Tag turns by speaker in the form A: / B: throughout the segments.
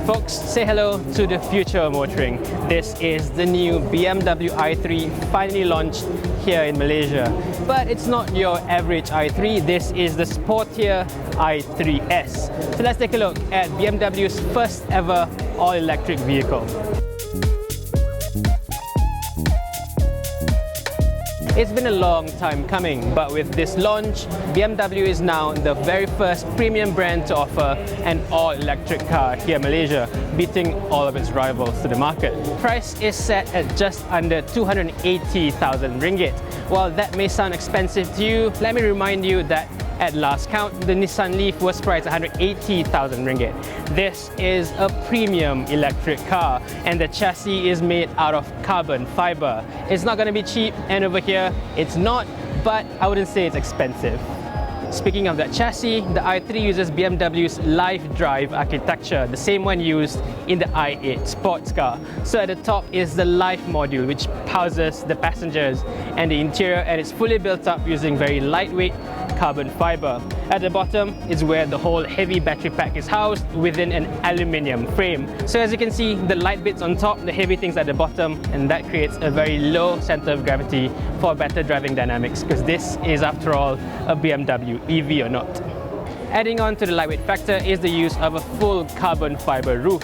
A: Folks, say hello to the future of motoring. This is the new BMW i3 finally launched here in Malaysia. But it's not your average i3, this is the sportier i3s. So let's take a look at BMW's first ever all-electric vehicle. It's been a long time coming, but with this launch, BMW is now the very first premium brand to offer an all-electric car here in Malaysia, beating all of its rivals to the market. Price is set at just under 280,000 ringgit. While that may sound expensive to you, let me remind you that at last count, the Nissan Leaf was priced 180,000 ringgit. This is a premium electric car and the chassis is made out of carbon fiber. It's not going to be cheap, and over here it's not, but I wouldn't say it's expensive. Speaking of that chassis, the i3 uses BMW's Live Drive architecture, the same one used in the i8 sports car. So at the top is the Live module, which houses the passengers and the interior, and it's fully built up using very lightweight carbon fiber. At the bottom is where the whole heavy battery pack is housed within an aluminium frame. So as you can see, the light bits on top, the heavy things at the bottom, and that creates a very low center of gravity for better driving dynamics, because this is, after all, a BMW, EV or not. Adding on to the lightweight factor is the use of a full carbon fiber roof.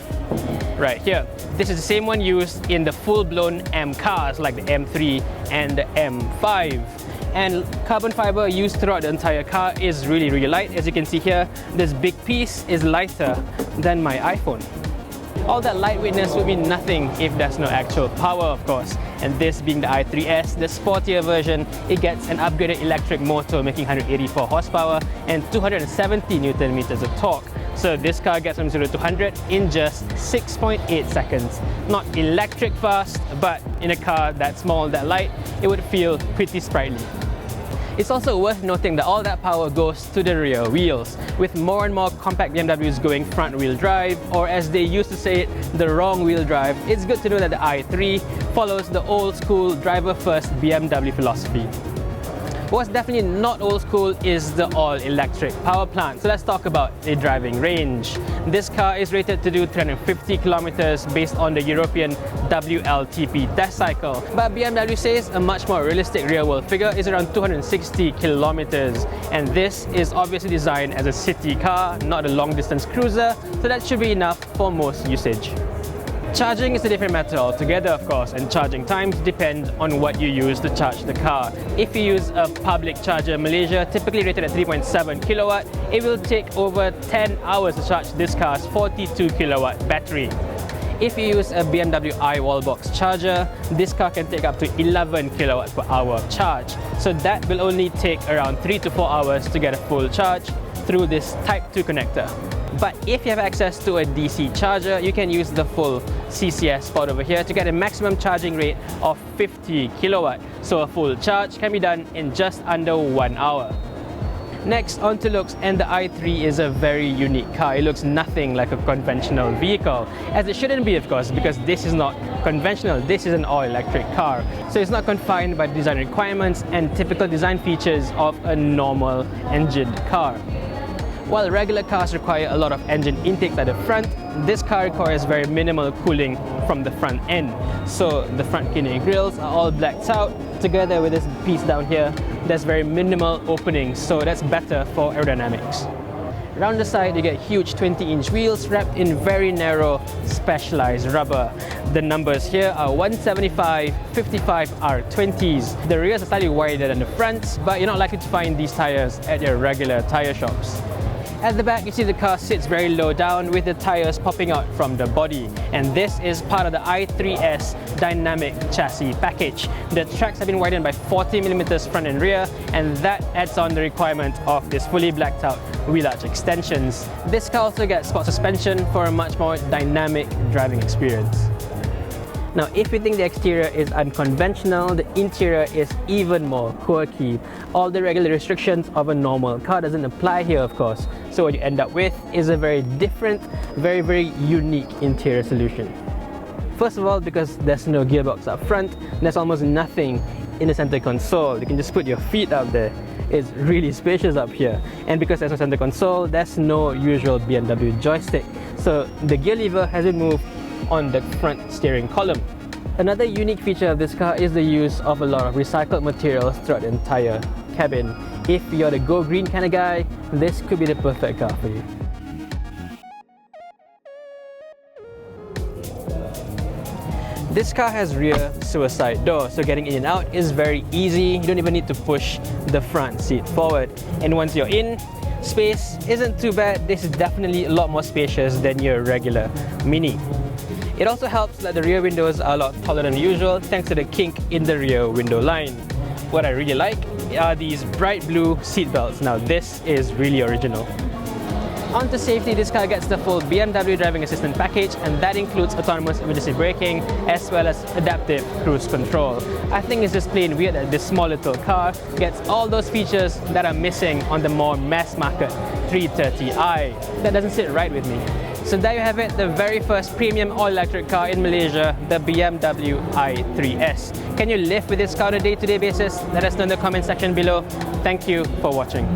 A: Right here. This is the same one used in the full-blown M cars like the M3 and the M5. And carbon fiber used throughout the entire car is really light. As you can see here, this big piece is lighter than my iPhone. All that lightweightness would mean nothing if there's no actual power, of course. And this being the i3s, the sportier version, it gets an upgraded electric motor making 184 horsepower and 270 Newton meters of torque. So this car gets from 0 to 100 in just 6.8 seconds. Not electric fast, but in a car that small, that light, it would feel pretty sprightly. It's also worth noting that all that power goes to the rear wheels, with more and more compact BMWs going front-wheel drive, or as they used to say it, the wrong-wheel drive. It's good to know that the i3 follows the old-school driver-first BMW philosophy. What's definitely not old school is the all-electric power plant. So let's talk about the driving range. This car is rated to do 350 kilometers based on the European WLTP test cycle. But BMW says a much more realistic real-world figure is around 260 kilometers. And this is obviously designed as a city car, not a long-distance cruiser, so that should be enough for most usage. Charging is a different matter altogether, of course, and charging times depend on what you use to charge the car. If you use a public charger in Malaysia, typically rated at 3.7 kilowatt, it will take over 10 hours to charge this car's 42 kilowatt battery. If you use a BMW i wallbox charger, this car can take up to 11 kilowatt per hour of charge. So that will only take around 3 to 4 hours to get a full charge through this Type 2 connector. But if you have access to a DC charger, you can use the full CCS port over here to get a maximum charging rate of 50 kilowatt. So a full charge can be done in just under 1 hour. Next, on to looks, and the i3 is a very unique car. It looks nothing like a conventional vehicle, as it shouldn't be, of course, because this is not conventional. This is an all-electric car. So it's not confined by design requirements and typical design features of a normal engined car. While regular cars require a lot of engine intakes at the front, this car requires very minimal cooling from the front end. So the front kidney grills are all blacked out. Together with this piece down here, there's very minimal openings, so that's better for aerodynamics. Around the side, you get huge 20-inch wheels wrapped in very narrow, specialized rubber. The numbers here are 175, 55 R20s. The rears are slightly wider than the fronts, but you're not likely to find these tires at your regular tire shops. At the back, you see the car sits very low down with the tires popping out from the body. And this is part of the i3s dynamic chassis package. The tracks have been widened by 40mm front and rear, and that adds on the requirement of this fully blacked out wheel arch extensions. This car also gets sport suspension for a much more dynamic driving experience. Now, if you think the exterior is unconventional, the interior is even more quirky. All the regular restrictions of a normal car doesn't apply here, of course. So what you end up with is a very different, very unique interior solution. First of all, because there's no gearbox up front, there's almost nothing in the center console. You can just put your feet up there. It's really spacious up here. And because there's no center console, there's no usual BMW joystick. So the gear lever has been moved on the front steering column. Another unique feature of this car is the use of a lot of recycled materials throughout the entire cabin. If you're the go green kind of guy, this could be the perfect car for you. This car has rear suicide door, so getting in and out is very easy. You don't even need to push the front seat forward. And once you're in, space isn't too bad. This is definitely a lot more spacious than your regular Mini. It also helps that the rear windows are a lot taller than usual thanks to the kink in the rear window line. What I really like are these bright blue seat belts. Now this is really original. On to safety, this car gets the full BMW driving assistant package, and that includes autonomous emergency braking as well as adaptive cruise control. I think it's just plain weird that this small little car gets all those features that are missing on the more mass market 330i. That doesn't sit right with me. So there you have it, the very first premium all-electric car in Malaysia, the BMW i3s. Can you live with this car on a day-to-day basis? Let us know in the comment section below. Thank you for watching.